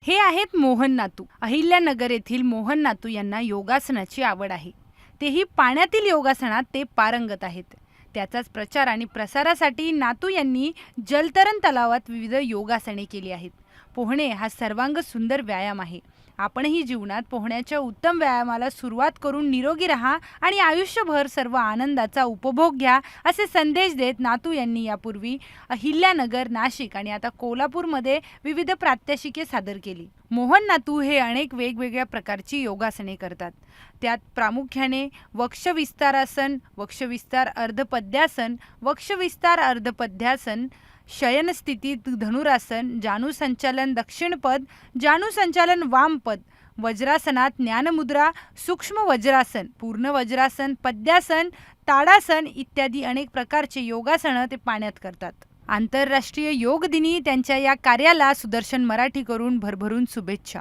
हे आहेत मोहन नातू. अहिल्यानगर येथील मोहन नातू यांना योगासनाची आवड आहे. तेही पाण्यातील योगासनात ते पारंगत आहेत. त्याचाच प्रचार आणि प्रसारासाठी नातू यांनी जलतरण तलावात विविध योगासने केली आहेत. पोहणे हा सर्वांग सुंदर व्यायाम आहे. आपणही जीवनात पोहण्याच्या उत्तम व्यायामाला सुरुवात करून निरोगी राहा आणि आयुष्यभर सर्व आनंदाचा उपभोग घ्या, असे संदेश देत नातू यांनी यापूर्वी अहिल्यानगर, नाशिक आणि आता कोल्हापूरमध्ये विविध प्रात्यक्षिके सादर केली. मोहन नातू हे अनेक वेगवेगळ्या प्रकारची योगासने करतात. त्यात प्रामुख्याने वक्षविस्तारासन, वक्षविस्तार अर्धपद्यासन, वक्षविस्तार अर्धपद्यासन, शयनस्थितीत धनुरासन, जानुसंचालन दक्षिणपद, जानुसंचालन वामपद, वज्रासनात ज्ञानमुद्रा, सूक्ष्म वज्रासन, पूर्ण वज्रासन, पद्यासन, ताडासन इत्यादी अनेक प्रकारचे योगासनं ते पाण्यात करतात. आंतरराष्ट्रीय योग दिनी त्यांच्या या कार्याला सुदर्शन मराठी करून भरभरून शुभेच्छा.